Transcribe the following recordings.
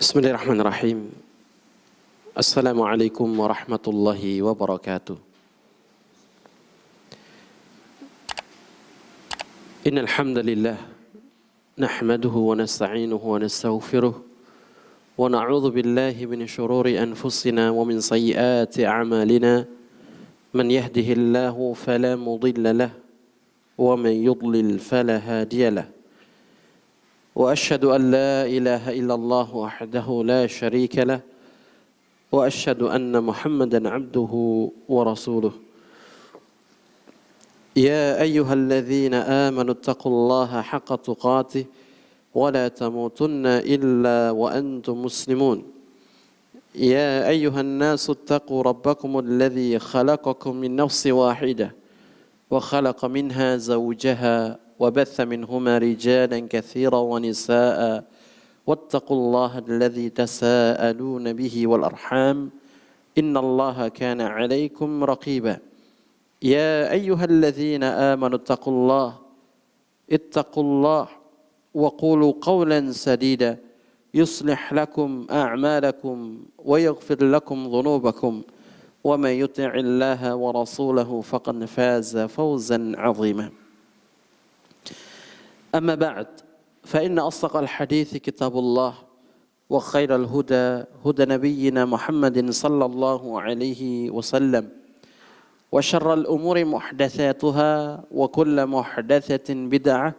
Bismillahirrahmanirrahim. Assalamualaikum warahmatullahi wabarakatuh. Innal hamdalillah nahmaduhu wa nasta'inuhu wa nastaghfiruh wa na'udzu billahi min shururi anfusina wa min sayyiati a'malina. Man yahdihillahu fala mudilla lahu wa man yudlil fala hadiya lahu. وأشهد أن لا إله إلا الله وحده لا شريك له وأشهد أن محمدا عبده ورسوله يا أيها الذين آمنوا اتقوا الله حق تقاته ولا تموتن إلا وأنتم مسلمون يا أيها الناس اتقوا ربكم الذي خلقكم من نفس واحدة وخلق منها زوجها وبث منهما رجالا كثيرا ونساء واتقوا الله الذي تساءلون به والأرحام إن الله كان عليكم رقيبا يا أيها الذين آمنوا اتقوا الله وقولوا قولا سديدا يصلح لكم أعمالكم ويغفر لكم ذنوبكم ومن يطع الله ورسوله فقد فاز فوزا عظيما أما بعد فإن أصدق الحديث كتاب الله وخير الهدى هدى نبينا محمد صلى الله عليه وسلم وشر الأمور محدثاتها وكل محدثة بدعة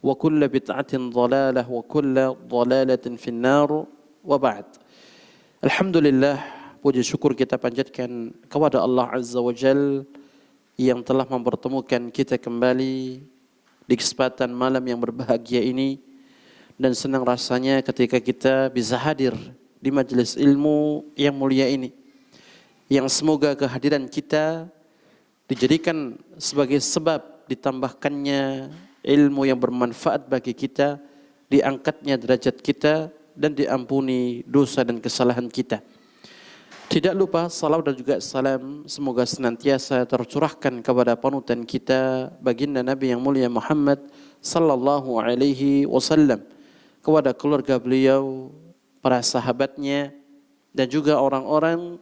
وكل بدعة ضلالة وكل ضلالة في النار وبعد. Alhamdulillah, puji syukur kita panjatkan kepada Allah Azza wa Jal yang telah mempertemukan kita kembali di kesempatan malam yang berbahagia ini, dan senang rasanya ketika kita bisa hadir di majelis ilmu yang mulia ini, yang semoga kehadiran kita dijadikan sebagai sebab ditambahkannya ilmu yang bermanfaat bagi kita, diangkatnya derajat kita, dan diampuni dosa dan kesalahan kita. Tidak lupa salawat dan juga salam semoga senantiasa tercurahkan kepada panutan kita baginda Nabi yang mulia Muhammad sallallahu alaihi wasallam, kepada keluarga beliau, para sahabatnya, dan juga orang-orang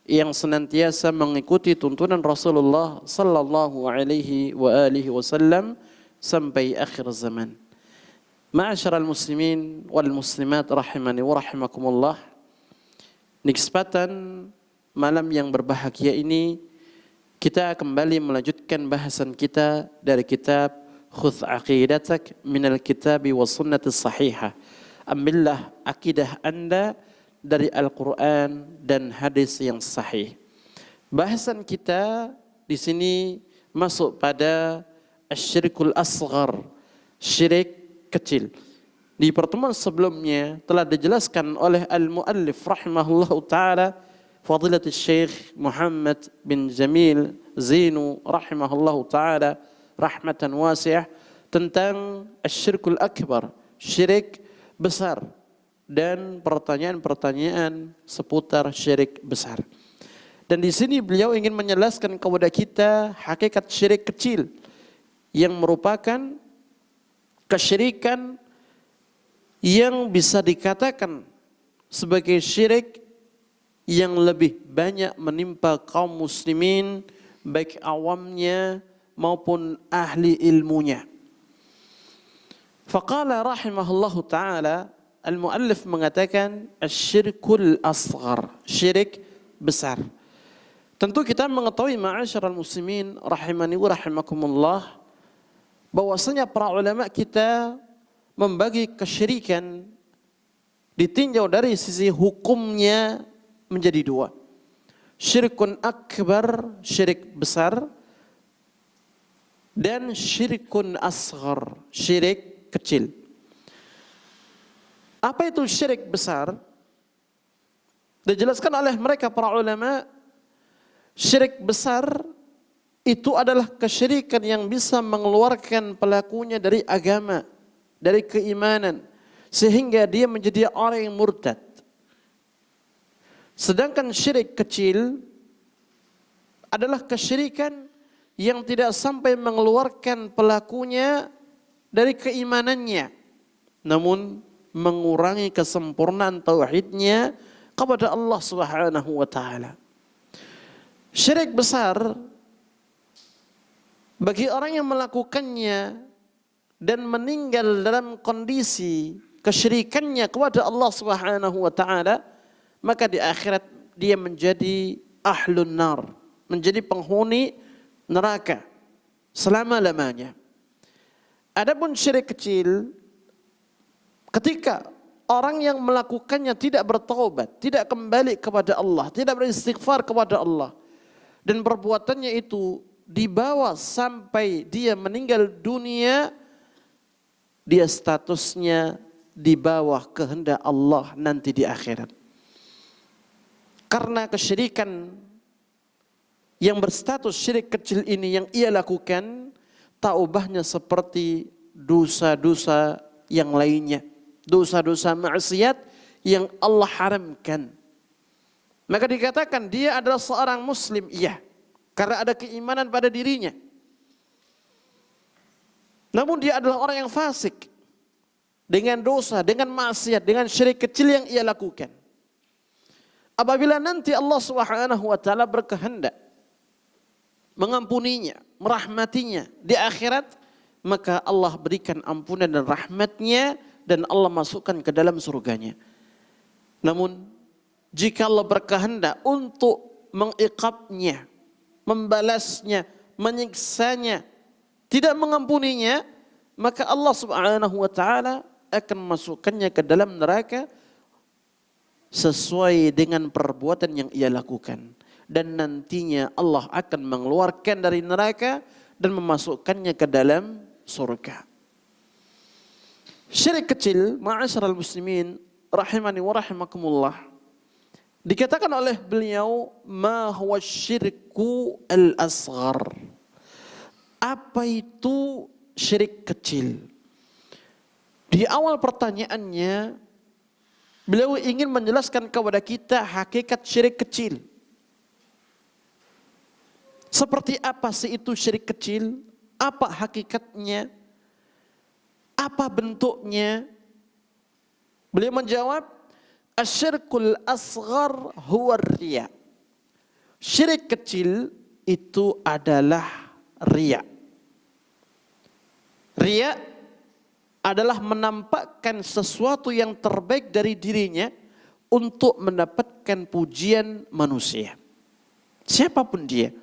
yang senantiasa mengikuti tuntunan Rasulullah sallallahu alaihi wasallam sampai akhir zaman. Ma'asyiral muslimin wal muslimat rahimani wa rahimakumullah. Di kesempatan malam yang berbahagia ini, kita kembali melanjutkan bahasan kita dari kitab Khudh Aqidatak Minal Kitabi wa Sunnati Sahihah. Ambillah akidah anda dari Al-Quran dan hadis yang sahih. Bahasan kita di sini masuk pada asyirkul asghar, syirik kecil. Di pertemuan sebelumnya telah dijelaskan oleh al-muallif rahimahullahu ta'ala Fadilatul Syekh Muhammad bin Jamil Zainu rahimahullahu ta'ala rahmatan wasi'ah tentang asyirkul akbar, syirik besar, dan pertanyaan-pertanyaan seputar syirik besar. Dan di sini beliau ingin menjelaskan kepada kita hakikat syirik kecil yang merupakan kesyirikan yang bisa dikatakan sebagai syirik yang lebih banyak menimpa kaum muslimin, baik awamnya maupun ahli ilmunya. Faqala rahimahullahu ta'ala, al-muallif mengatakan asyirkul asghar, syirik besar. Tentu kita mengetahui ma'asyiral muslimin rahimani wa rahimakumullah, bahwasanya para ulama kita membagi kesyirikan ditinjau dari sisi hukumnya menjadi dua. Syirkun akbar, syirik besar, dan syirkun asghar, syirik kecil. Apa itu syirik besar? Dijelaskan oleh mereka para ulama, syirik besar itu adalah kesyirikan yang bisa mengeluarkan pelakunya dari agama, dari keimanan, sehingga dia menjadi orang yang murtad. Sedangkan syirik kecil adalah kesyirikan yang tidak sampai mengeluarkan pelakunya dari keimanannya, namun mengurangi kesempurnaan tauhidnya kepada Allah Subhanahu wa taala. Syirik besar bagi orang yang melakukannya dan meninggal dalam kondisi kesyirikannya kepada Allah Subhanahu wa taala, maka di akhirat dia menjadi ahlun nar, menjadi penghuni neraka selama-lamanya. Adapun syirik kecil, ketika orang yang melakukannya tidak bertaubat, tidak kembali kepada Allah, tidak beristighfar kepada Allah, dan perbuatannya itu dibawa sampai dia meninggal dunia, dia statusnya di bawah kehendak Allah nanti di akhirat. Karena kesyirikan yang berstatus syirik kecil ini yang ia lakukan, taubahnya seperti dosa-dosa yang lainnya, dosa-dosa maksiat yang Allah haramkan. Maka dikatakan dia adalah seorang muslim, iya, karena ada keimanan pada dirinya. Namun dia adalah orang yang fasik dengan dosa, dengan maksiat, dengan syirik kecil yang ia lakukan. Apabila nanti Allah Subhanahu wa taala berkehendak mengampuninya, merahmatinya di akhirat, maka Allah berikan ampunan dan rahmatnya dan Allah masukkan ke dalam surganya. Namun jika Allah berkehendak untuk mengiqabnya, membalasnya, menyiksanya, tidak mengampuninya, maka Allah Subhanahu wa taala akan memasukkannya ke dalam neraka sesuai dengan perbuatan yang ia lakukan. Dan nantinya Allah akan mengeluarkan dari neraka dan memasukkannya ke dalam surga. Syirik kecil, ma'asyiral muslimin rahimani wa rahimakumullah, dikatakan oleh beliau, ma huwa syirku al-asghar. Apa itu syirik kecil? Di awal pertanyaannya beliau ingin menjelaskan kepada kita hakikat syirik kecil. Seperti apa sih itu syirik kecil? Apa hakikatnya? Apa bentuknya? Beliau menjawab, asyirkul asghar huwa riya. Syirik kecil itu adalah riya. Riya adalah menampakkan sesuatu yang terbaik dari dirinya untuk mendapatkan pujian manusia, siapapun dia.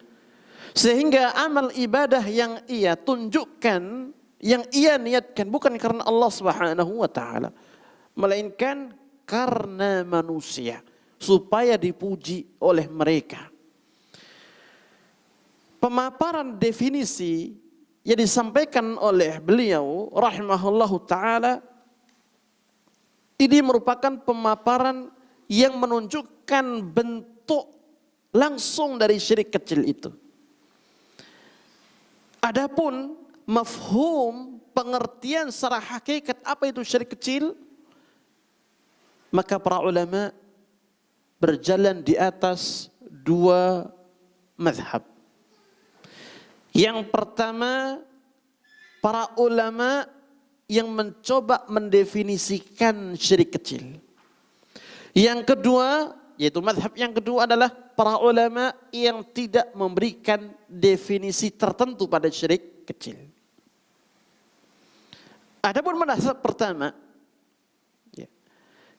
Sehingga amal ibadah yang ia tunjukkan, yang ia niatkan bukan karena Allah Subhanahu wa taala, melainkan karena manusia, supaya dipuji oleh mereka. Pemaparan definisi yang disampaikan oleh beliau rahimahullahu taala ini merupakan pemaparan yang menunjukkan bentuk langsung dari syirik kecil itu. Adapun mafhum, pengertian secara hakikat apa itu syirik kecil, maka para ulama berjalan di atas dua mazhab. Yang pertama, para ulama yang mencoba mendefinisikan syirik kecil. Yang kedua, yaitu mazhab yang kedua adalah para ulama yang tidak memberikan definisi tertentu pada syirik kecil. Adapun mazhab pertama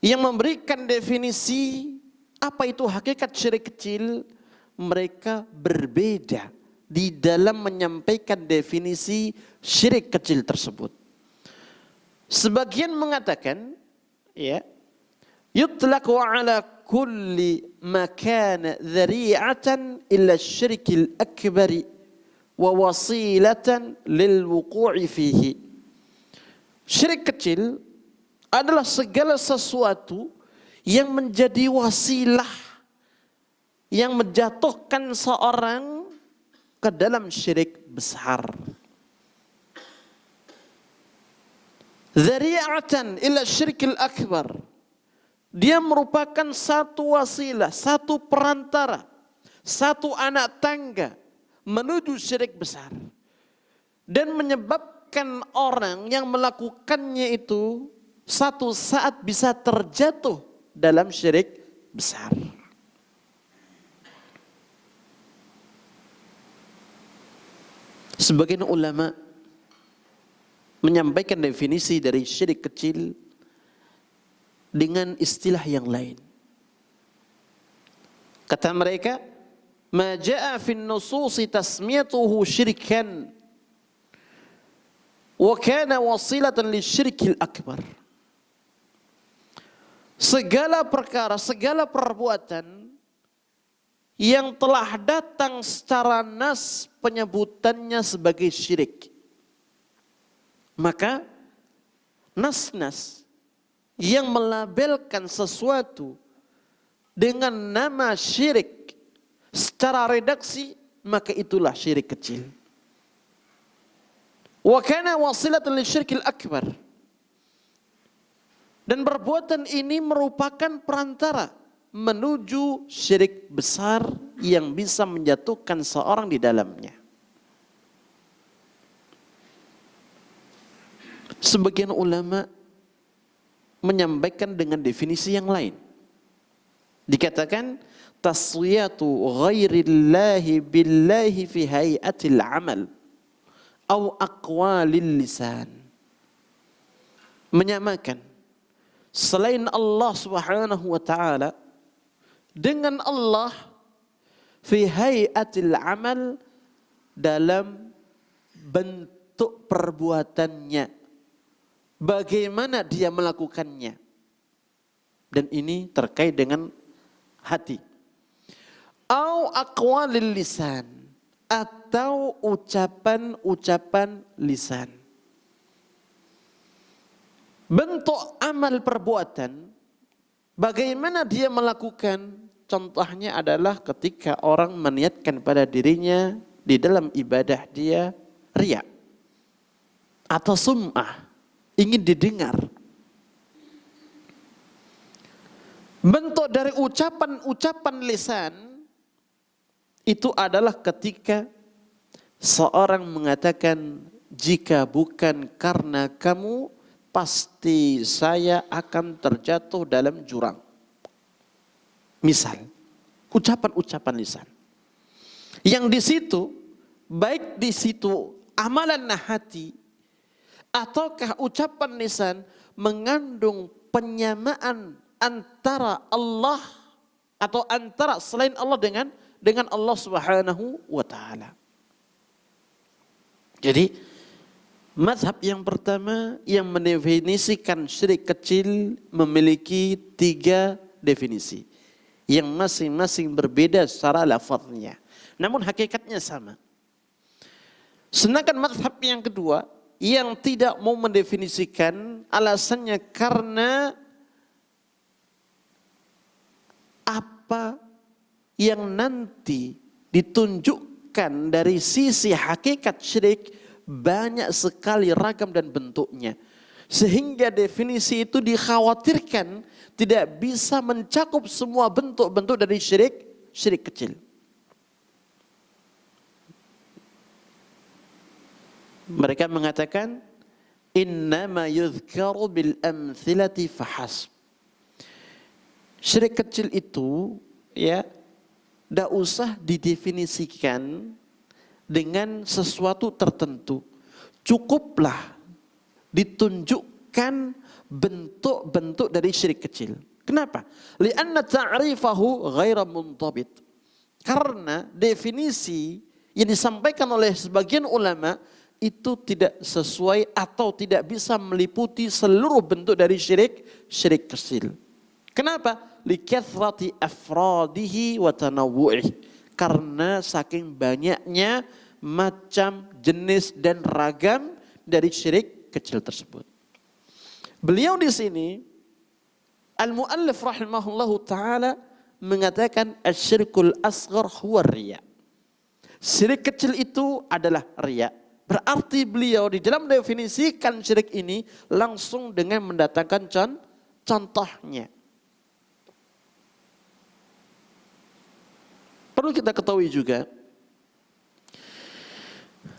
yang memberikan definisi apa itu hakikat syirik kecil, mereka berbeda di dalam menyampaikan definisi syirik kecil tersebut. Sebagian mengatakan, ya, yutlaqu ala kulli ma kana dhari'atan illa syirkil akbari wa wasilatan lil wuqu'i fihi. Syirik kecil adalah segala sesuatu yang menjadi wasilah yang menjatuhkan seorang ke dalam syirik besar. Dhari'atan ila syirkil akbar. Dia merupakan satu wasilah, satu perantara, satu anak tangga menuju syirik besar. Dan menyebabkan orang yang melakukannya itu satu saat bisa terjatuh dalam syirik besar. Sebagian ulama menyampaikan definisi dari syirik kecil dengan istilah yang lain. Kata mereka, ma jaa fi an-nusus tasmiyatuhu syirkan wa kana wasilatan lisyirkil akbar. Segala perkara, segala perbuatan yang telah datang secara nas penyebutannya sebagai syirik, maka nas-nas yang melabelkan sesuatu dengan nama syirik secara redaksi, maka itulah syirik kecil. Wa kana wasilatan lisyirkil akbar. Dan perbuatan ini merupakan perantara menuju syirik besar yang bisa menjatuhkan seorang di dalamnya. Sebagian ulama menyampaikan dengan definisi yang lain. Dikatakan taswiyatu ghairillahi billahi fi hayatil amal atau aqwalil lisan. Menyamakan selain Allah Subhanahu wa taala dengan Allah fi hayatil amal, dalam bentuk perbuatannya, bagaimana dia melakukannya. Dan ini terkait dengan hati. Au aqwalil lisan, atau ucapan-ucapan lisan. Bentuk amal perbuatan, bagaimana dia melakukan. Contohnya adalah ketika orang meniatkan pada dirinya di dalam ibadah dia riya atau sum'ah, ingin didengar. Bentuk dari ucapan-ucapan lisan itu adalah ketika seorang mengatakan, jika bukan karena kamu, pasti saya akan terjatuh dalam jurang. Misal, ucapan-ucapan lisan. Yang di situ, baik di situ amalan hati, ataukah ucapan lisan mengandung penyamaan antara Allah atau antara selain Allah dengan Allah Subhanahu wa taala. Jadi mazhab yang pertama yang mendefinisikan syirik kecil memiliki 3 definisi yang masing-masing berbeda secara lafaznya, namun hakikatnya sama. Sedangkan mazhab yang kedua yang tidak mau mendefinisikan, alasannya karena apa yang nanti ditunjukkan dari sisi hakikat syirik banyak sekali ragam dan bentuknya, sehingga definisi itu dikhawatirkan tidak bisa mencakup semua bentuk-bentuk dari syirik kecil. Mereka mengatakan innama yuzkaru bil amthilati fahasb. Syirik kecil itu ya tidak usah didefinisikan dengan sesuatu tertentu. Cukuplah ditunjukkan bentuk-bentuk dari syirik kecil. Kenapa? Lianna ta'rifahu ghaira muntabit. Karena definisi yang disampaikan oleh sebagian ulama itu tidak sesuai atau tidak bisa meliputi seluruh bentuk dari syirik kecil. Kenapa? Likathrati afradihi wa tanawwu'ih. Karena saking banyaknya macam, jenis dan ragam dari syirik kecil tersebut. Beliau di sini al-muallif rahimahullahu taala mengatakan asyirkul asghar huwa riya. Syirik kecil itu adalah riya. Berarti beliau di dalam definisikan syirik ini langsung dengan mendatangkan contohnya. Perlu kita ketahui juga,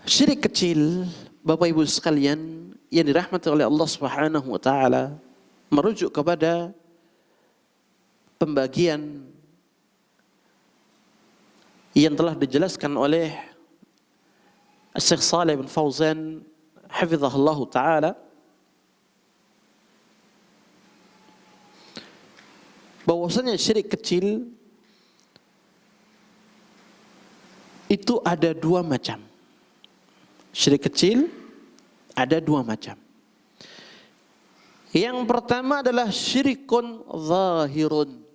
syirik kecil, Bapak Ibu sekalian yang dirahmati oleh Allah Subhanahu wa taala, merujuk kepada pembagian yang telah dijelaskan oleh Syekh Shalih bin Fauzan hafizahullah taala, bahwasanya syirik kecil itu ada dua macam. Syirik kecil ada dua macam. Yang pertama adalah syirikun zahirun,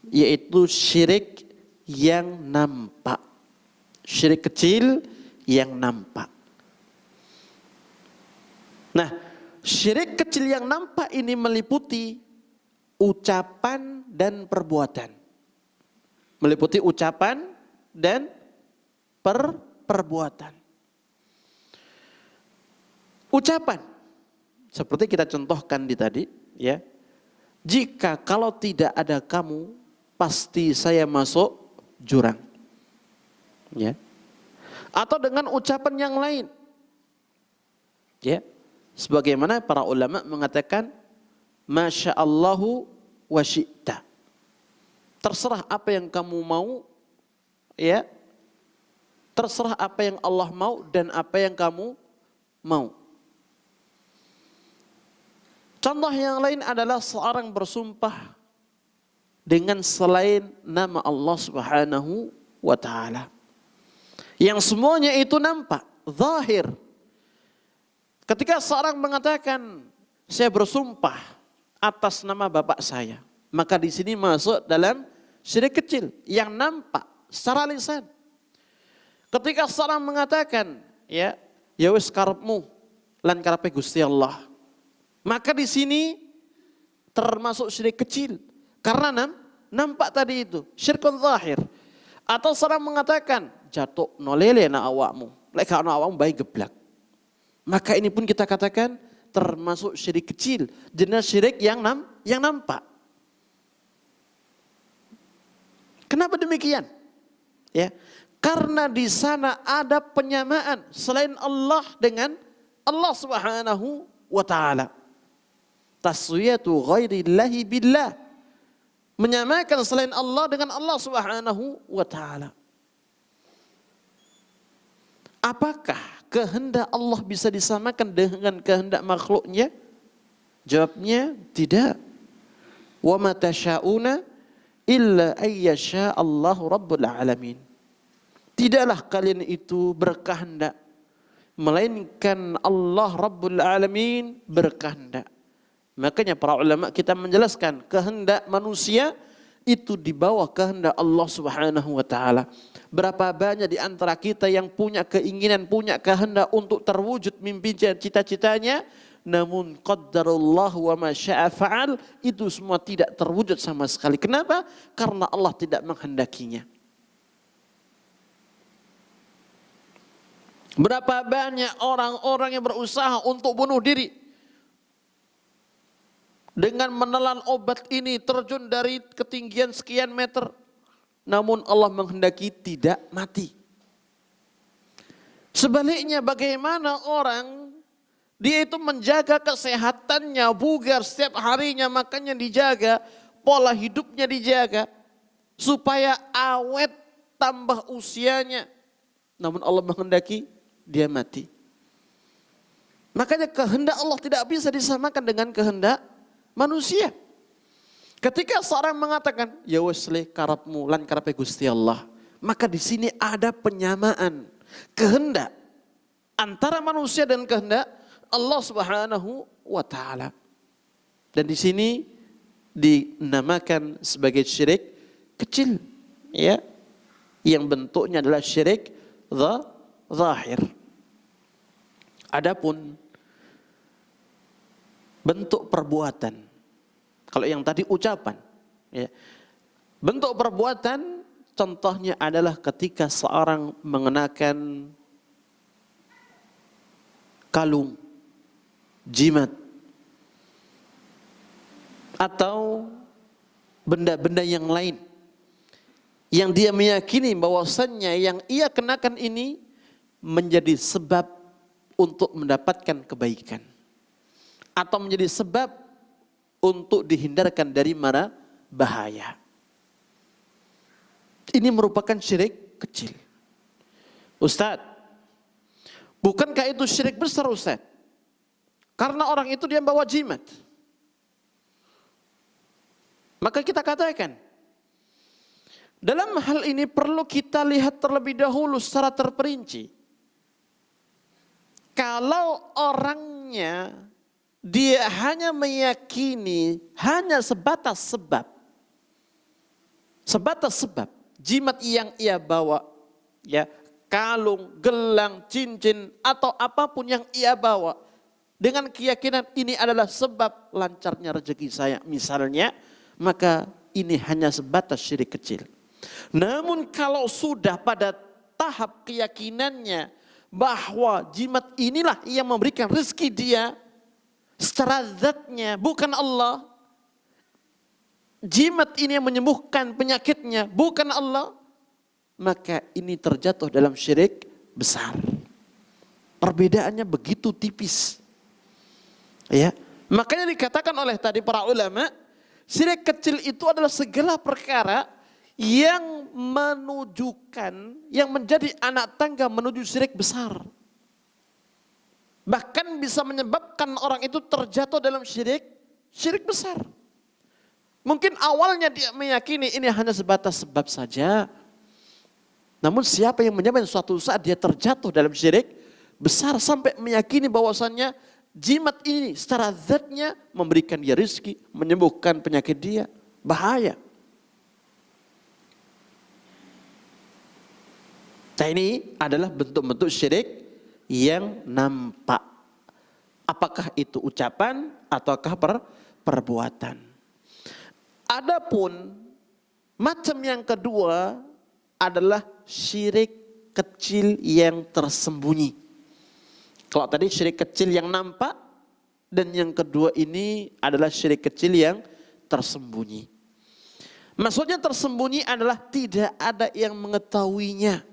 yaitu syirik yang nampak. Syirik kecil yang nampak. Nah, syirik kecil yang nampak ini meliputi ucapan dan perbuatan. Meliputi ucapan dan perbuatan. Ucapan, seperti kita contohkan tadi, ya. Jika kalau tidak ada kamu, pasti saya masuk jurang. Ya. Atau dengan ucapan yang lain. Ya. Sebagaimana para ulama mengatakan, Masya Allahu wa syi'ta. Terserah apa yang kamu mau, ya. Terserah apa yang Allah mau dan apa yang kamu mau. Contoh yang lain adalah seorang bersumpah dengan selain nama Allah Subhanahu wa taala. Yang semuanya itu nampak, zahir. Ketika seorang mengatakan, saya bersumpah atas nama bapak saya, maka di sini masuk dalam syirik kecil yang nampak secara lisan. Ketika seorang mengatakan, ya wis karepmu lan karepe Gusti Allah, maka di sini termasuk syirik kecil karena nampak tadi itu syirkun zahir. Atau seorang mengatakan jatuh nolele na awakmu, lek gak ana awakmu bae geblak. Maka ini pun kita katakan termasuk syirik kecil, jenis syirik yang nampak. Kenapa demikian? Ya, karena di sana ada penyamaan selain Allah dengan Allah Subhanahu wa taala. Taswiyatu ghairillahi billah. Menyamakan selain Allah dengan Allah Subhanahu wa taala. Apakah kehendak Allah bisa disamakan dengan kehendak makhluknya? Jawabnya tidak. Wa ma tasyauna illa ayyasha Allahu rabbul alamin. Tidaklah kalian itu berkehendak melainkan Allah Rabbul Alamin berkehendak. Makanya para ulama kita menjelaskan kehendak manusia itu di bawah kehendak Allah Subhanahu wa taala. Berapa banyak di antara kita yang punya keinginan, punya kehendak untuk terwujud mimpi cita-citanya, namun qaddarullah wa ma syaa fa'al, itu semua tidak terwujud sama sekali. Kenapa? Karena Allah tidak menghendakinya. Berapa banyak orang-orang yang berusaha untuk bunuh diri dengan menelan obat ini, terjun dari ketinggian sekian meter, namun Allah menghendaki tidak mati. Sebaliknya bagaimana orang dia itu menjaga kesehatannya, bugar setiap harinya, makannya dijaga, pola hidupnya dijaga supaya awet tambah usianya, namun Allah menghendaki dia mati. Makanya kehendak Allah tidak bisa disamakan dengan kehendak manusia. Ketika seorang mengatakan ya wis le karepmu lan karepe Gusti Allah, maka di sini ada penyamaan kehendak antara manusia dan kehendak Allah Subhanahu wa taala. Dan di sini dinamakan sebagai syirik kecil, ya. Yang bentuknya adalah syirik zahir. Adapun bentuk perbuatan, kalau yang tadi ucapan, ya. Bentuk perbuatan contohnya adalah ketika seorang mengenakan kalung, jimat, atau benda-benda yang lain yang dia meyakini bahwasannya yang ia kenakan ini menjadi sebab untuk mendapatkan kebaikan. atau menjadi sebab untuk dihindarkan dari mana bahaya. Ini merupakan syirik kecil. Ustadz, bukankah itu syirik besar Ustadz? Karena orang itu dia bawa jimat. Maka kita katakan, dalam hal ini perlu kita lihat terlebih dahulu secara terperinci. Kalau orangnya dia hanya meyakini hanya sebatas sebab, jimat yang ia bawa, ya, kalung, gelang, cincin atau apapun yang ia bawa, dengan keyakinan ini adalah sebab lancarnya rezeki saya misalnya, maka ini hanya sebatas syirik kecil. Namun kalau sudah pada tahap keyakinannya bahwa jimat inilah yang memberikan rezeki dia secara zatnya, bukan Allah, jimat ini yang menyembuhkan penyakitnya, bukan Allah, maka ini terjatuh dalam syirik besar. Perbedaannya begitu tipis. Ya, makanya dikatakan oleh tadi para ulama, syirik kecil itu adalah segala perkara yang menunjukkan, yang menjadi anak tangga menuju syirik besar. Bahkan bisa menyebabkan orang itu terjatuh dalam syirik besar. Mungkin awalnya dia meyakini ini hanya sebatas sebab saja. Namun siapa yang menyebabkan suatu saat dia terjatuh dalam syirik besar sampai meyakini bahwasannya jimat ini secara zatnya memberikan dia rezeki, menyembuhkan penyakit dia, bahaya. Nah, ini adalah bentuk-bentuk syirik yang nampak. Apakah itu ucapan ataukah perbuatan. Adapun macam yang kedua adalah syirik kecil yang tersembunyi. Kalau tadi syirik kecil yang nampak, dan yang kedua ini adalah syirik kecil yang tersembunyi. Maksudnya tersembunyi adalah tidak ada yang mengetahuinya.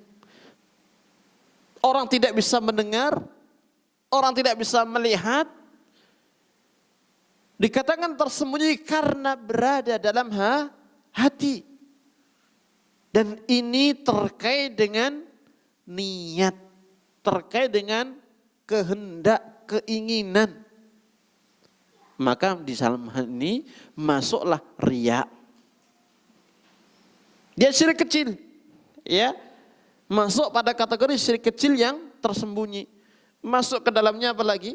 Orang tidak bisa mendengar, orang tidak bisa melihat. Dikatakan tersembunyi karena berada dalam hati. Dan ini terkait dengan niat, terkait dengan kehendak, keinginan. Maka di dalam hal ini masuklah riya. Dia syirik kecil, ya. Masuk pada kategori syirik kecil yang tersembunyi. Masuk ke dalamnya apa lagi?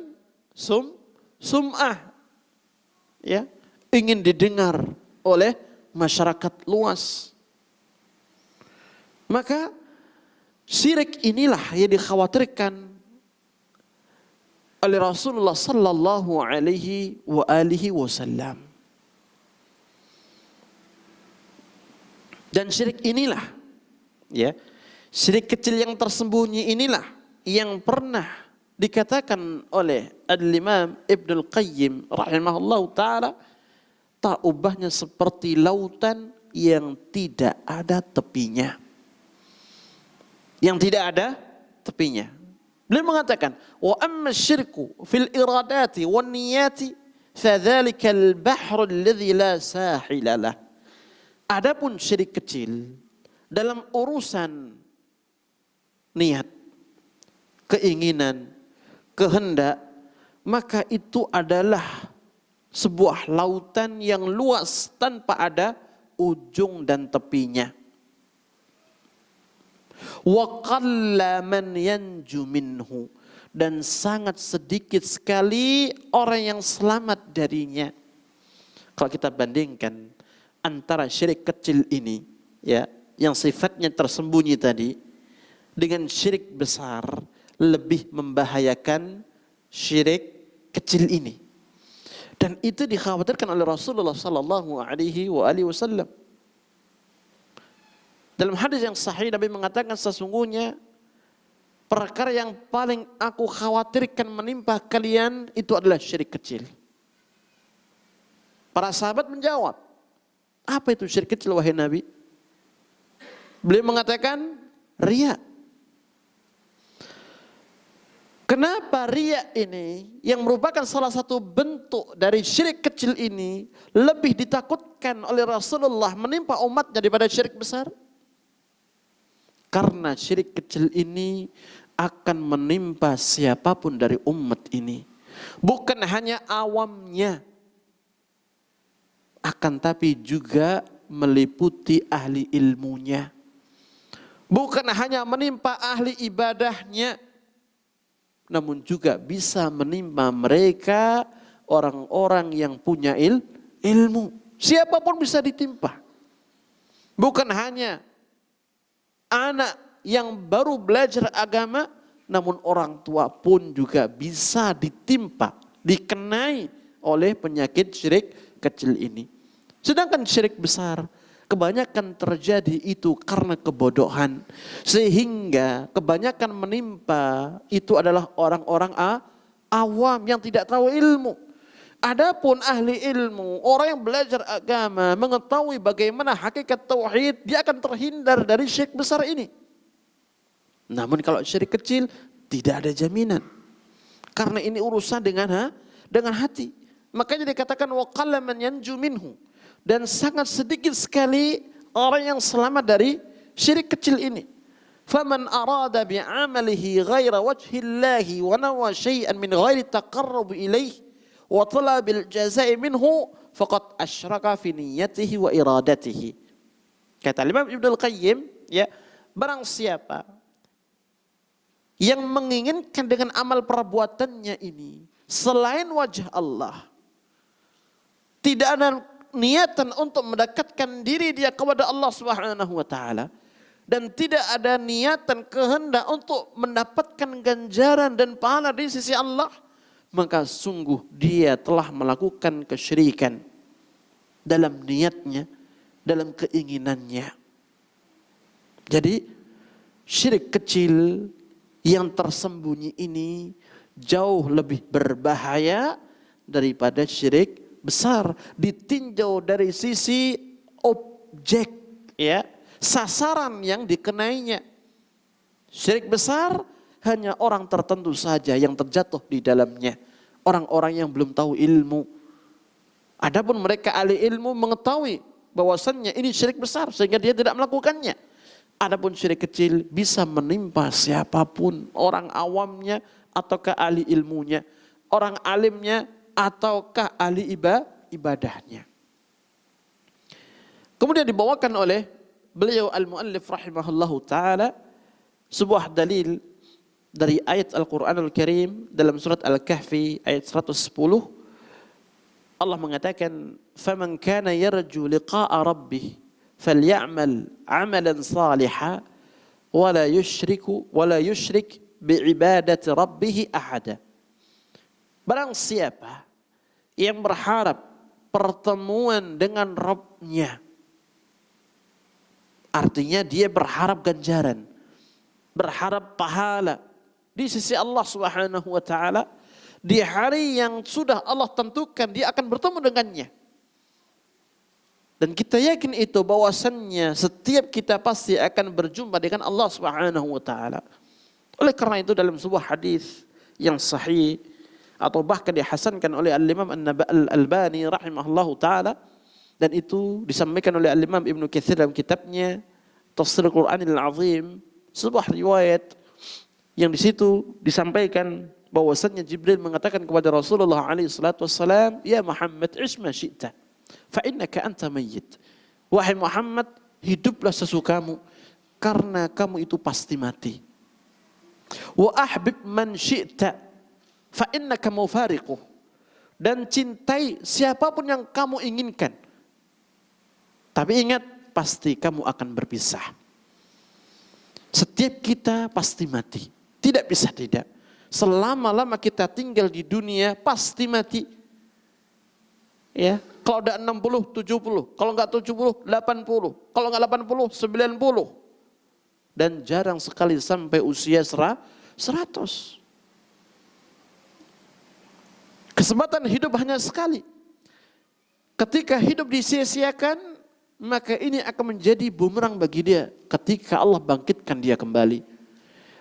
Sum'ah. Ya, ingin didengar oleh masyarakat luas. Maka syirik inilah yang dikhawatirkan oleh Rasulullah sallallahu alaihi wasallam. Dan syirik inilah, ya, syirik kecil yang tersembunyi inilah yang pernah dikatakan oleh Al-Imam Ibnul Qayyim rahimahullahu ta'ala, tak ubahnya seperti lautan yang tidak ada tepinya. Yang tidak ada tepinya. Beliau mengatakan, wa amma syirku fil iradati wan niyati fadzalika al-bahru alladhi la sahila lah. Adapun syirik kecil dalam urusan niat, keinginan, kehendak, maka itu adalah sebuah lautan yang luas tanpa ada ujung dan tepinya. Wa qalla man yanju minhu, dan sangat sedikit sekali orang yang selamat darinya. Kalau kita bandingkan antara syirik kecil ini, ya, yang sifatnya tersembunyi tadi, dengan syirik besar, lebih membahayakan syirik kecil ini. Dan itu dikhawatirkan oleh Rasulullah sallallahu alaihi wasallam. Dalam hadis yang sahih Nabi mengatakan, sesungguhnya perkara yang paling aku khawatirkan menimpa kalian itu adalah syirik kecil. Para sahabat menjawab, apa itu syirik kecil wahai Nabi? Beliau mengatakan riya. Kenapa riya ini yang merupakan salah satu bentuk dari syirik kecil ini lebih ditakutkan oleh Rasulullah menimpa umatnya daripada syirik besar? Karena syirik kecil ini akan menimpa siapapun dari umat ini. Bukan hanya awamnya, akan tapi juga meliputi ahli ilmunya. Bukan hanya menimpa ahli ibadahnya, namun juga bisa menimpa mereka orang-orang yang punya ilmu. Siapapun bisa ditimpa. Bukan hanya anak yang baru belajar agama, namun orang tua pun juga bisa ditimpa, dikenai oleh penyakit syirik kecil ini. Sedangkan syirik besar kebanyakan terjadi itu karena kebodohan, sehingga kebanyakan menimpa itu adalah orang-orang awam yang tidak tahu ilmu. Adapun ahli ilmu, orang yang belajar agama, mengetahui bagaimana hakikat tauhid, dia akan terhindar dari syirik besar ini. Namun kalau syirik kecil tidak ada jaminan, karena ini urusan dengan hati. Makanya dikatakan wa qalla man yanju minhu, dan sangat sedikit sekali orang yang selamat dari syirik kecil ini. Faman arada bi'amalihi ghaira wajhillahi wa nawa syai'an min ghairi taqarrub ilaihi wa talabil jazaa'i minhu faqad asyraka fi niyyatihi wa iradatihi. Kata Imam Ibnu Al-Qayyim, ya, barang siapa yang menginginkan dengan amal perbuatannya ini selain wajah Allah, tidak ada niatan untuk mendekatkan diri dia kepada Allah Subhanahu wa taala, dan tidak ada niatan kehendak untuk mendapatkan ganjaran dan pahala di sisi Allah, maka sungguh dia telah melakukan kesyirikan dalam niatnya, dalam keinginannya. Jadi syirik kecil yang tersembunyi ini jauh lebih berbahaya daripada syirik besar, ditinjau dari sisi objek, ya, sasaran yang dikenainya. Syirik besar hanya orang tertentu saja yang terjatuh di dalamnya, orang-orang yang belum tahu ilmu. Adapun mereka ahli ilmu mengetahui bahwasannya ini syirik besar sehingga dia tidak melakukannya. Adapun syirik kecil bisa menimpa siapapun, orang awamnya ataukah ahli ilmunya, orang alimnya ataukah ahli ibadahnya. Kemudian dibawakan oleh beliau al-muallif rahimahullahu taala sebuah dalil dari ayat Al-Qur'an Al-Karim dalam surat Al-Kahfi ayat 110. Allah mengatakan, "Faman kana yarju liqa'a rabbih falyamal 'amalan salihan wa la yusyrik bi'ibadati rabbih ahada." Barang siapa yang berharap pertemuan dengan Rabb-nya, artinya dia berharap ganjaran, berharap pahala di sisi Allah Subhanahu wa taala di hari yang sudah Allah tentukan dia akan bertemu dengannya. Dan kita yakin itu bahwasannya setiap kita pasti akan berjumpa dengan Allah Subhanahu wa taala. Oleh karena itu dalam sebuah hadis yang sahih atau bahkan dihasankan oleh Al-Imam Al-Albani rahimahullahu taala, dan itu disampaikan oleh Al-Imam Ibnu Katsir dalam kitabnya Tafsir Al-Qur'anil Azim, sebuah riwayat yang di situ disampaikan bahwasannya Jibril mengatakan kepada Rasulullah alaihi salatu wassalam, "Ya Muhammad, ish ma syi'ta, fa innaka anta mayyit." Wahai Muhammad, hiduplah sesukamu karena kamu itu pasti mati. Wa ahbib man syi'ta fa innaka mufariquh, dan cintai siapapun yang kamu inginkan, tapi ingat pasti kamu akan berpisah. Setiap kita pasti mati, tidak bisa tidak. Selama-lama kita tinggal di dunia pasti mati. Ya, kalau ada 60, 70, kalau enggak 70, 80, kalau enggak 80, 90. Dan jarang sekali sampai usia 100. Kesempatan hidup hanya sekali. Ketika hidup disia-siakan, maka ini akan menjadi bumerang bagi dia ketika Allah bangkitkan dia kembali.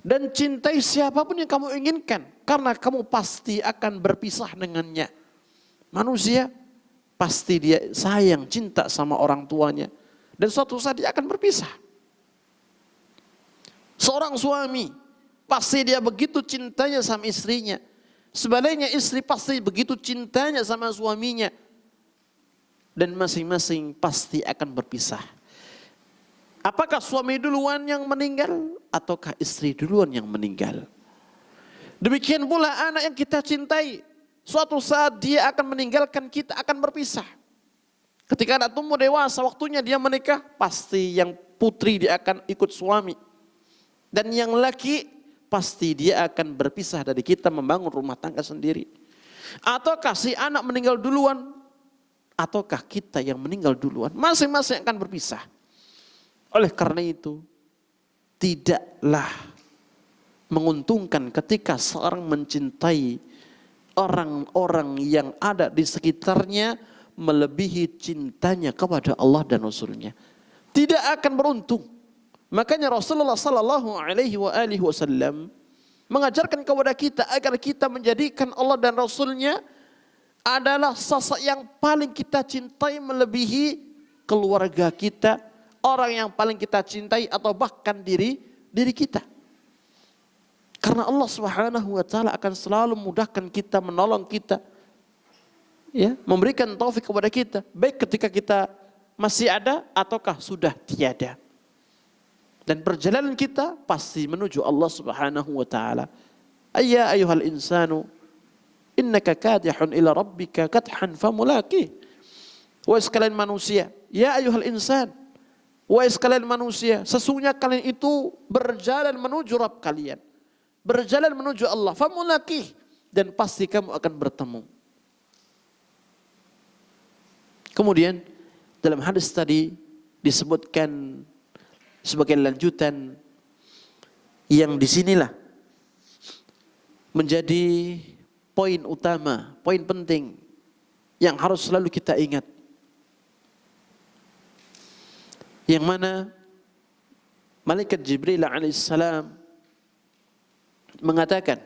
Dan cintai siapapun yang kamu inginkan, karena kamu pasti akan berpisah dengannya. Manusia pasti dia sayang, cinta sama orang tuanya, dan suatu saat dia akan berpisah. Seorang suami pasti dia begitu cintanya sama istrinya. Sebaliknya istri pasti begitu cintanya sama suaminya. Dan masing-masing pasti akan berpisah. Apakah suami duluan yang meninggal ataukah istri duluan yang meninggal? Demikian pula anak yang kita cintai, suatu saat dia akan meninggalkan kita, akan berpisah. Ketika anak tumbuh dewasa, waktunya dia menikah, pasti yang putri dia akan ikut suami. Dan yang laki pasti dia akan berpisah dari kita membangun rumah tangga sendiri. Ataukah si anak meninggal duluan, ataukah kita yang meninggal duluan, masing-masing akan berpisah. Oleh karena itu, tidaklah menguntungkan ketika seorang mencintai orang-orang yang ada di sekitarnya melebihi cintanya kepada Allah dan Rasulnya. Tidak akan beruntung. Makanya Rasulullah sallallahu alaihi wasallam mengajarkan kepada kita agar kita menjadikan Allah dan Rasulnya adalah sosok yang paling kita cintai melebihi keluarga kita, orang yang paling kita cintai atau bahkan diri kita. Karena Allah Subhanahu wa taala akan selalu memudahkan kita, menolong kita, ya, memberikan taufik kepada kita, baik ketika kita masih ada ataukah sudah tiada. Dan perjalanan kita pasti menuju Allah Subhanahu wa taala. Ayya ayyuhal insanu innaka kadihun ila rabbika kadhan famulaqih. Wahai sekalian manusia, ya ayyuhal insan, wahai sekalian manusia, sesungguhnya kalian itu berjalan menuju Rabb kalian. Berjalan menuju Allah, famulaqih, dan pasti kamu akan bertemu. Kemudian dalam hadis tadi disebutkan sebagai lanjutan yang disinilah menjadi poin utama, poin penting yang harus selalu kita ingat. Yang mana Malaikat Jibril alaihissalam mengatakan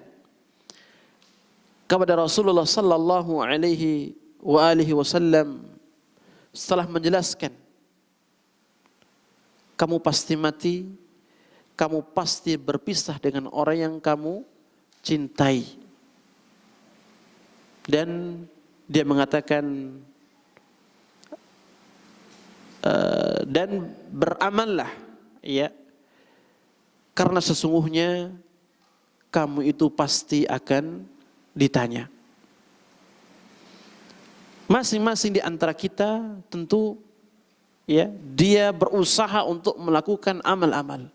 kepada Rasulullah sallallahu alaihi wasallam setelah menjelaskan, kamu pasti mati, kamu pasti berpisah dengan orang yang kamu cintai. Dan dia mengatakan, dan beramallah, ya, karena sesungguhnya kamu itu pasti akan ditanya. Masing-masing di antara kita tentu, ya, dia berusaha untuk melakukan amal-amal,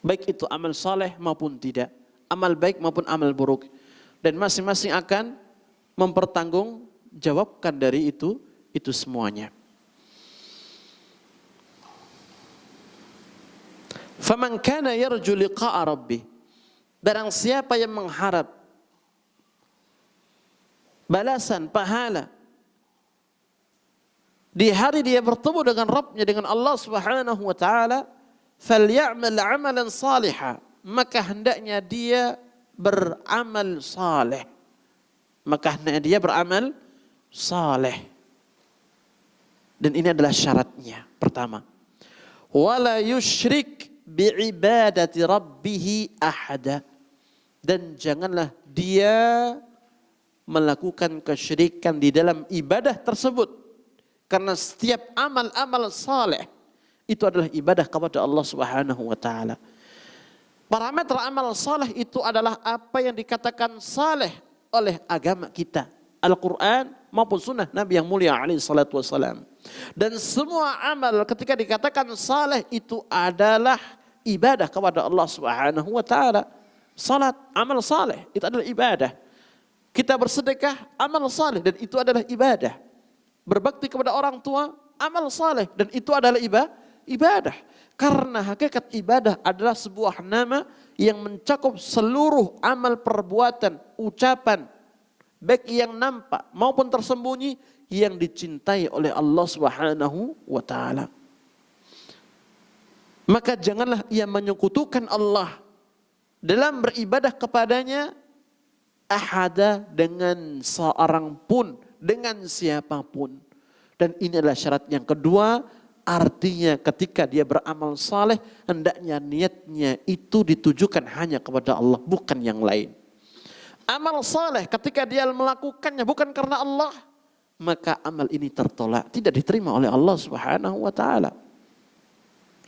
baik itu amal saleh maupun tidak, amal baik maupun amal buruk, dan masing-masing akan mempertanggungjawabkan dari itu semuanya. Faman kana yarju liqa'a rabbih, barang siapa yang mengharap balasan pahala di hari dia bertemu dengan Rabbnya, dengan Allah Subhanahu wa taala, falyamal amalan salihah, maka hendaknya dia beramal saleh. Maka hendaknya dia beramal saleh. Dan ini adalah syaratnya. Pertama, wala yusyrik biibadati rabbih ahada, dan janganlah dia melakukan kesyirikan di dalam ibadah tersebut. Karena setiap amal-amal saleh itu adalah ibadah kepada Allah Subhanahu wa taala. Parameter amal saleh itu adalah apa yang dikatakan saleh oleh agama kita, Al-Quran maupun sunnah Nabi yang mulia alaihi salatu wassalam. Dan semua amal ketika dikatakan saleh itu adalah ibadah kepada Allah Subhanahu wa taala. Salat, amal saleh, itu adalah ibadah. Kita bersedekah, amal saleh, dan itu adalah ibadah. Berbakti kepada orang tua, amal saleh, dan itu adalah ibadah. Karena hakikat ibadah adalah sebuah nama yang mencakup seluruh amal perbuatan, ucapan, baik yang nampak maupun tersembunyi, yang dicintai oleh Allah Subhanahu wa taala. Maka janganlah ia menyekutukan Allah dalam beribadah kepadanya ahada, dengan seorang pun, dengan siapapun. Dan ini adalah syarat yang kedua, artinya ketika dia beramal saleh hendaknya niatnya itu ditujukan hanya kepada Allah, bukan yang lain. Amal saleh ketika dia melakukannya bukan karena Allah, maka amal ini tertolak, tidak diterima oleh Allah Subhanahu wa taala.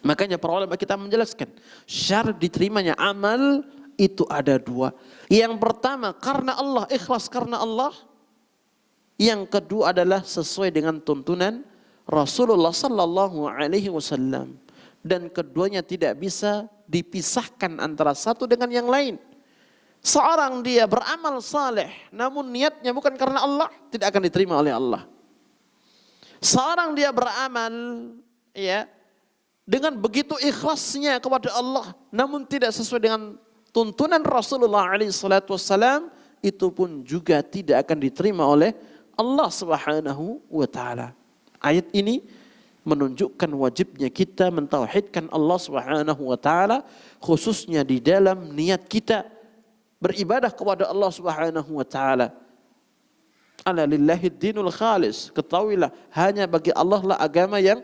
Makanya para ulama kita menjelaskan syarat diterimanya amal itu ada dua. Yang pertama karena Allah, ikhlas karena Allah. Yang kedua adalah sesuai dengan tuntunan Rasulullah sallallahu alaihi wasallam. Dan keduanya tidak bisa dipisahkan antara satu dengan yang lain. Seorang dia beramal saleh namun niatnya bukan karena Allah, tidak akan diterima oleh Allah. Seorang dia beramal ya dengan begitu ikhlasnya kepada Allah namun tidak sesuai dengan tuntunan Rasulullah alaihi salatu wassalam, itu pun juga tidak akan diterima oleh Allah Subhanahu wa taala. Ayat ini menunjukkan wajibnya kita mentauhidkan Allah Subhanahu wa taala, khususnya di dalam niat kita beribadah kepada Allah Subhanahu wa taala. Ala lillahi dinul khalis. Ketahuilah hanya bagi Allah lah agama yang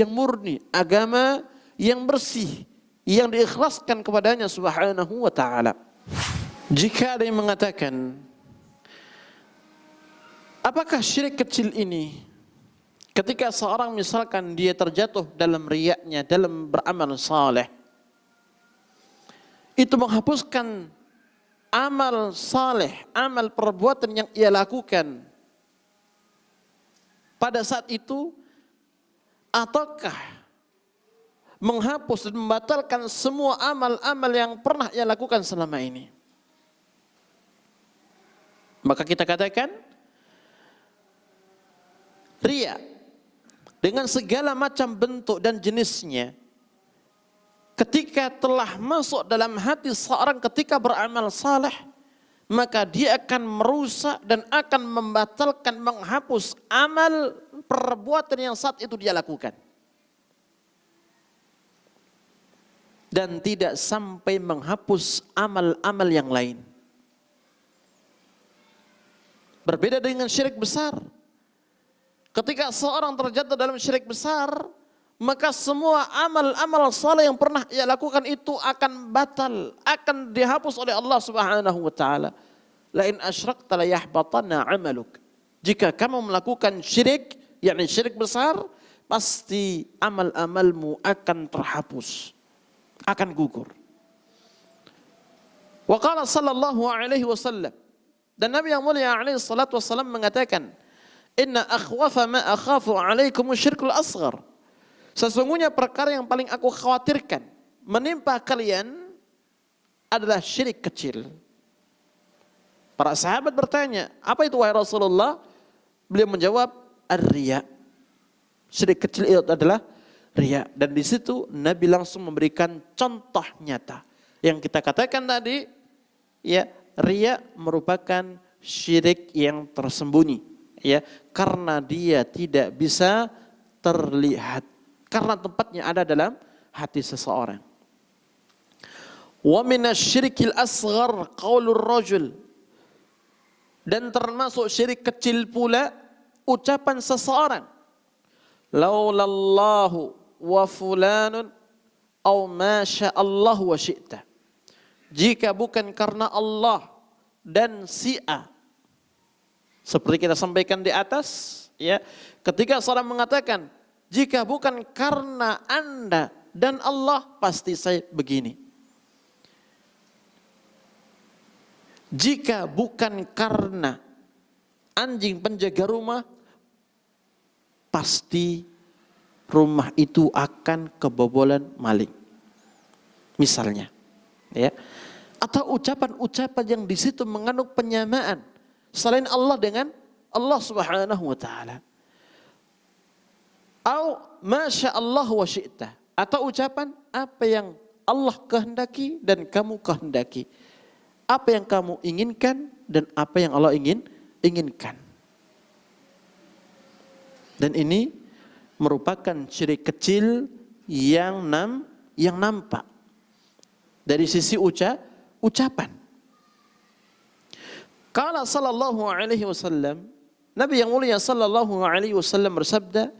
murni, agama yang bersih, yang diikhlaskan kepadanya Subhanahu wa taala. Jika ada yang mengatakan, apakah syirik kecil ini ketika seorang misalkan dia terjatuh dalam riyaknya dalam beramal saleh, itu menghapuskan amal saleh, amal perbuatan yang ia lakukan pada saat itu, ataukah menghapus dan membatalkan semua amal-amal yang pernah ia lakukan selama ini? Maka kita katakan riya dengan segala macam bentuk dan jenisnya, ketika telah masuk dalam hati seorang ketika beramal saleh, maka dia akan merusak dan akan membatalkan, menghapus amal perbuatan yang saat itu dia lakukan. Dan tidak sampai menghapus amal-amal yang lain. Berbeda dengan syirik besar. Ketika seorang terjatuh dalam syirik besar, maka semua amal-amal saleh yang pernah ia lakukan itu akan batal, akan dihapus oleh Allah Subhanahu wa taala. La in asyrakta la yahbatanna 'amaluk. Jika kamu melakukan syirik, yakni syirik besar, pasti amal-amalmu akan terhapus, akan gugur. Wa qala sallallahu alaihi wasallam, dan Nabi yang mulia alaihi salatu wasallam mengatakan, inna akhwafa ma akhafu alaikum syirkul asghar. Sesungguhnya perkara yang paling aku khawatirkan menimpa kalian adalah syirik kecil. Para sahabat bertanya, apa itu wahai Rasulullah? Beliau menjawab, ar-riya. Syirik kecil itu adalah riya. Dan di situ Nabi langsung memberikan contoh nyata. Yang kita katakan tadi, ya, riya merupakan syirik yang tersembunyi. Ya, karena dia tidak bisa terlihat, karena tempatnya ada dalam hati seseorang. Wa minasyirikil asghar qaulur rajul, dan termasuk syirik kecil pula ucapan seseorang, laulallahu wa fulanun aw ma sya'allahu wa syi'ta. Jika bukan karena Allah dan si A. Seperti kita sampaikan di atas, ya, ketika seorang mengatakan, jika bukan karena Anda dan Allah, pasti saya begini. Jika bukan karena anjing penjaga rumah, pasti rumah itu akan kebobolan maling. Misalnya, ya. Atau ucapan-ucapan yang di situ mengandung penyamaan selain Allah dengan Allah Subhanahu wa taala. Au masya Allah wa syi'ta, atau ucapan apa yang Allah kehendaki dan kamu kehendaki. Apa yang kamu inginkan dan apa yang Allah inginkan. Dan ini merupakan syirik kecil yang nampak dari sisi ucapan. Qala sallallahu alaihi wasallam, Nabi yang mulia sallallahu alaihi wasallam bersabda,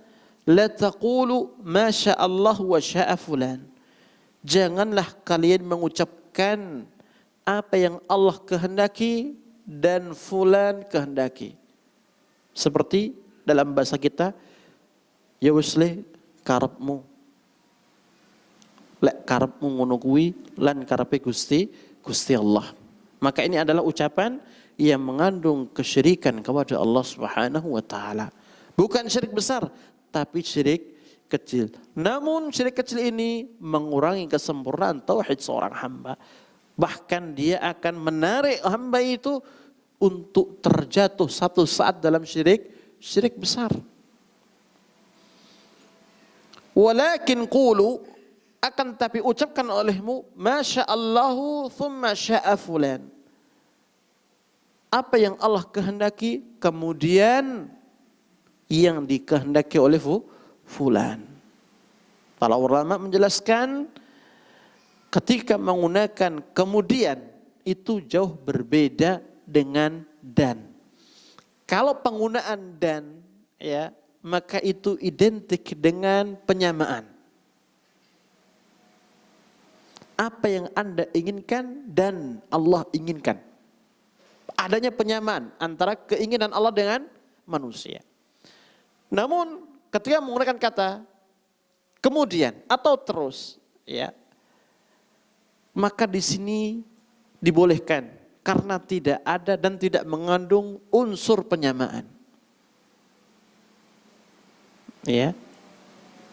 la taqulu ma sya'allah wa sya'a fulan. Janganlah kalian mengucapkan apa yang Allah kehendaki dan fulan kehendaki. Seperti dalam bahasa kita, ya wis le karepmu. Lek karepmu ngono kuwi lan karepe Gusti Allah. Maka ini adalah ucapan yang mengandung kesyirikan kepada Allah Subhanahu wa taala. Bukan syirik besar, tapi syirik kecil. Namun syirik kecil ini mengurangi kesempurnaan tauhid seorang hamba. Bahkan dia akan menarik hamba itu untuk terjatuh satu saat dalam syirik besar. Walakin qulu, akan tapi ucapkan olehmu, masya Allahu thumma sya'a fulan. Apa yang Allah kehendaki, kemudian yang dikehendaki oleh fulan. Para ulama menjelaskan, ketika menggunakan kemudian itu jauh berbeda dengan dan. Kalau penggunaan dan, ya, maka itu identik dengan penyamaan. Apa yang Anda inginkan dan Allah inginkan. Adanya penyamaan antara keinginan Allah dengan manusia. Namun ketika menggunakan kata kemudian atau terus, ya, maka di sini dibolehkan karena tidak ada dan tidak mengandung unsur penyamaan. Ya,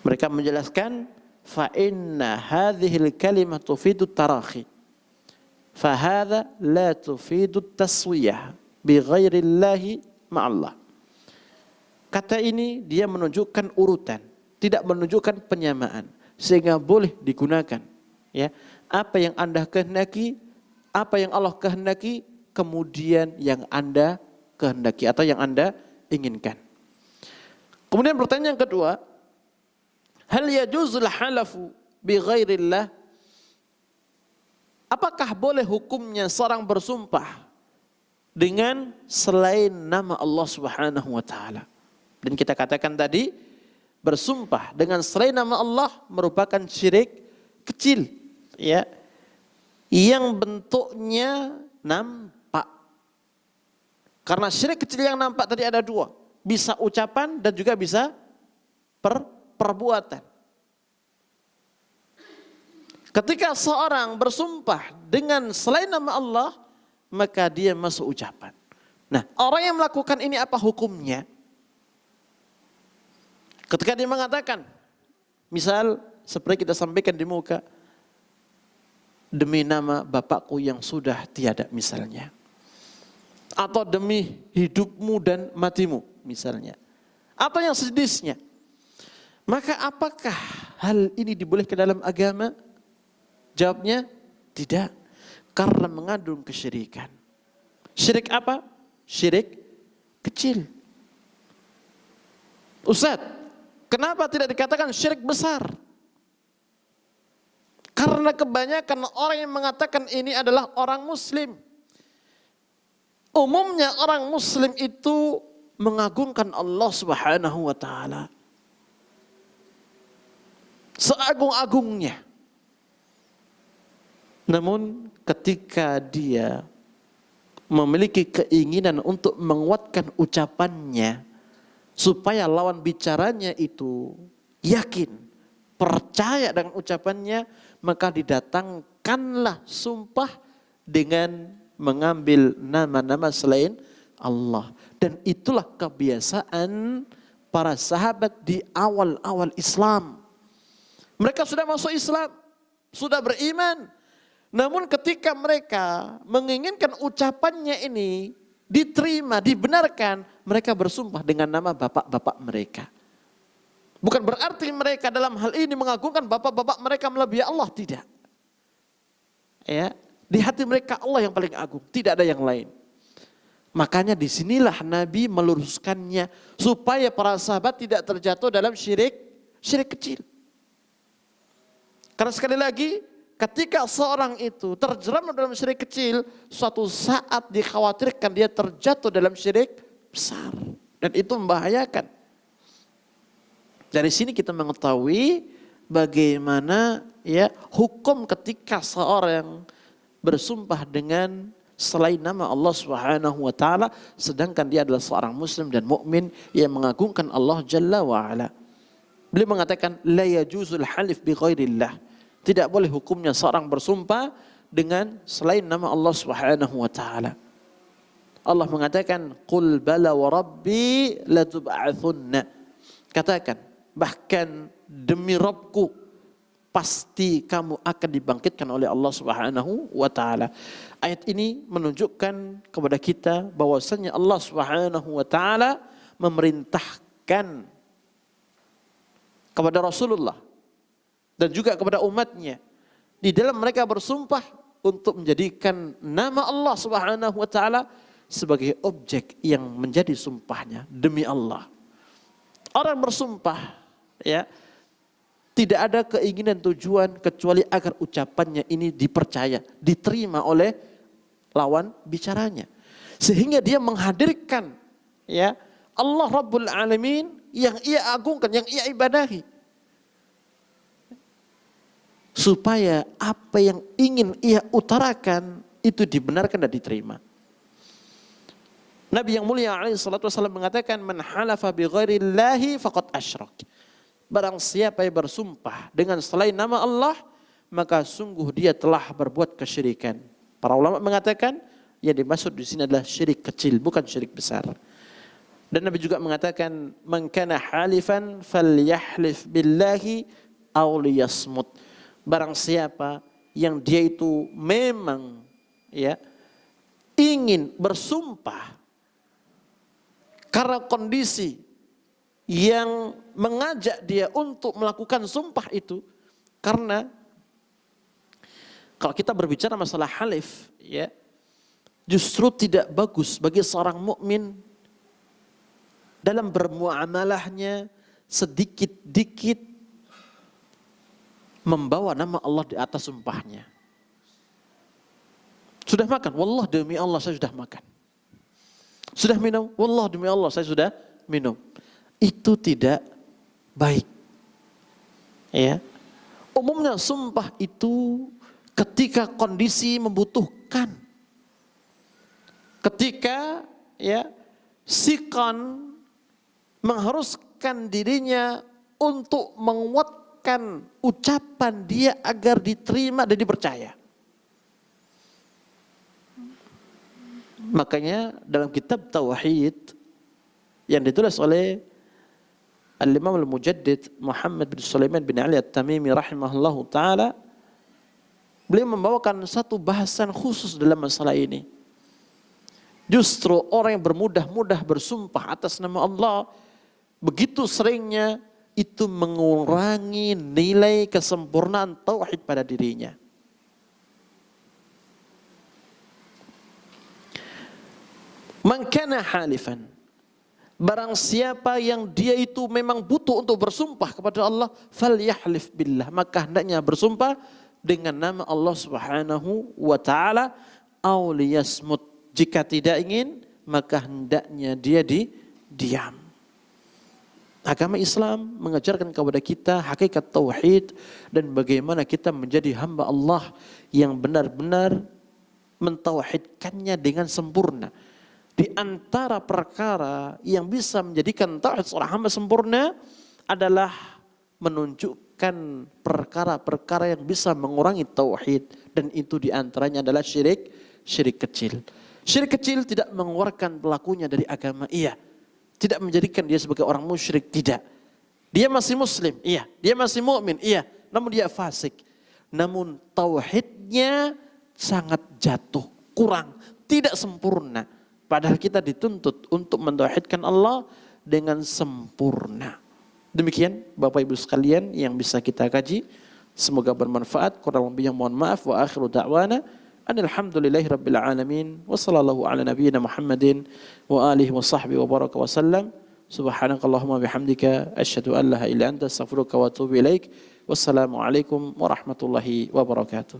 mereka menjelaskan fa inna hadhil kalimah tufidu tarakhi. Fahadha la tufidu taswiyah bi ghairillahi ma'allah. Kata ini dia menunjukkan urutan, tidak menunjukkan penyamaan, sehingga boleh digunakan. Ya, apa yang Anda kehendaki, apa yang Allah kehendaki, kemudian yang Anda kehendaki atau yang Anda inginkan. Kemudian pertanyaan yang kedua, hal yajuzul halafu bi ghairillah? Apakah boleh hukumnya seorang bersumpah dengan selain nama Allah Subhanahu wa taala? Dan kita katakan tadi, bersumpah dengan selain nama Allah merupakan syirik kecil, ya. Yang bentuknya nampak. Karena syirik kecil yang nampak tadi ada dua, bisa ucapan dan juga bisa perbuatan. Ketika seorang bersumpah dengan selain nama Allah, maka dia masuk ucapan. Nah, orang yang melakukan ini apa hukumnya? Ketika dia mengatakan, misal seperti kita sampaikan di muka, demi nama bapakku yang sudah tiada misalnya. Atau demi hidupmu dan matimu misalnya. Atau yang sejenisnya. Maka apakah hal ini dibolehkan dalam agama? Jawabnya tidak, karena mengandung kesyirikan. Syirik apa? Syirik kecil. Ustaz, kenapa tidak dikatakan syirik besar? Karena kebanyakan orang yang mengatakan ini adalah orang muslim. Umumnya orang muslim itu mengagungkan Allah Subhanahu wa taala. Seagung-agungnya. Namun ketika dia memiliki keinginan untuk menguatkan ucapannya supaya lawan bicaranya itu yakin, percaya dengan ucapannya, maka didatangkanlah sumpah dengan mengambil nama-nama selain Allah. Dan itulah kebiasaan para sahabat di awal-awal Islam. Mereka sudah masuk Islam, sudah beriman. Namun ketika mereka menginginkan ucapannya ini diterima, dibenarkan, mereka bersumpah dengan nama bapak-bapak mereka. Bukan berarti mereka dalam hal ini mengagungkan bapak-bapak mereka melebihi Allah, tidak. Ya, di hati mereka Allah yang paling agung, tidak ada yang lain. Makanya disinilah Nabi meluruskannya supaya para sahabat tidak terjatuh dalam syirik kecil. Karena sekali lagi ketika seorang itu terjeram dalam syirik kecil, suatu saat dikhawatirkan dia terjatuh dalam syirik besar. Dan itu membahayakan. Dari sini kita mengetahui bagaimana ya hukum ketika seorang bersumpah dengan selain nama Allah Subhanahu wa taala sedangkan dia adalah seorang muslim dan mukmin yang mengagungkan Allah Jalla wa ala. Beliau mengatakan la yajuzul halif bi ghairillah. Tidak boleh hukumnya seorang bersumpah dengan selain nama Allah Subhanahu wa taala. Allah mengatakan qul bala wa rabbi latub'atsunna. Katakan bahkan demi Rabbku pasti kamu akan dibangkitkan oleh Allah Subhanahu wa taala. Ayat ini menunjukkan kepada kita bahwasanya Allah Subhanahu wa taala memerintahkan kepada Rasulullah dan juga kepada umatnya di dalam mereka bersumpah untuk menjadikan nama Allah Subhanahu wa taala sebagai objek yang menjadi sumpahnya demi Allah. Orang bersumpah ya tidak ada keinginan tujuan kecuali agar ucapannya ini dipercaya, diterima oleh lawan bicaranya. Sehingga dia menghadirkan ya Allah Rabbul Alamin yang ia agungkan, yang ia ibadahi. Supaya apa yang ingin ia utarakan itu dibenarkan dan diterima. Nabi yang mulia alaihi salatu wasallam mengatakan man halafa bi ghairillahi faqad asyrak. Barang siapa yang bersumpah dengan selain nama Allah, maka sungguh dia telah berbuat kesyirikan. Para ulama mengatakan yang dimaksud di sini adalah syirik kecil, bukan syirik besar. Dan Nabi juga mengatakan man kana halifan falyahlif billahi aw liyasmut. Barang siapa yang dia itu memang ya ingin bersumpah karena kondisi yang mengajak dia untuk melakukan sumpah itu, karena kalau kita berbicara masalah halif ya justru tidak bagus bagi seorang mukmin dalam bermuamalahnya sedikit-dikit membawa nama Allah di atas sumpahnya. Sudah makan? Wallah demi Allah saya sudah makan. Sudah minum? Wallah demi Allah saya sudah minum. Itu tidak baik. Ya. Umumnya sumpah itu ketika kondisi membutuhkan. Ketika ya sikon mengharuskan dirinya untuk menguatkan ucapan dia agar diterima dan dipercaya. Makanya dalam kitab Tauhid yang ditulis oleh Al-Imam Al-Mujaddid Muhammad bin Sulaiman bin Ali At-Tamimi rahimahullahu ta'ala, beliau membawakan satu bahasan khusus dalam masalah ini. Justru orang yang bermudah-mudah bersumpah atas nama Allah, begitu seringnya itu mengurangi nilai kesempurnaan tauhid pada dirinya. Man kana halifan, barang siapa yang dia itu memang butuh untuk bersumpah kepada Allah, falyahlif billah, maka hendaknya bersumpah dengan nama Allah Subhanahu wa taala, aw liyasmut, jika tidak ingin maka hendaknya dia diam. Agama Islam mengajarkan kepada kita hakikat tauhid dan bagaimana kita menjadi hamba Allah yang benar-benar mentauhidkannya dengan sempurna. Di antara perkara yang bisa menjadikan tauhid seorang hamba sempurna adalah menunjukkan perkara-perkara yang bisa mengurangi tauhid, dan itu di antaranya adalah syirik kecil. Syirik kecil tidak mengeluarkan pelakunya dari agama, iya. Tidak menjadikan dia sebagai orang musyrik, tidak. Dia masih muslim, iya. Dia masih mukmin, iya. Namun dia fasik. Namun tauhidnya sangat jatuh, kurang, tidak sempurna. Padahal kita dituntut untuk mentauhidkan Allah dengan sempurna. Demikian Bapak Ibu sekalian yang bisa kita kaji. Semoga bermanfaat. Kurang lebihnya mohon maaf. Wa akhiru da'wana alhamdulillahi rabbil alamin. Wa sallallahu ala nabiyyina Muhammadin wa alihi wa sahbihi wa baraka wa sallam. Subhanakallahumma bihamdika asyhadu an la ilaha illa anta astaghfiruka wa atubu ilaik. Wassalamualaikum warahmatullahi wabarakatuh.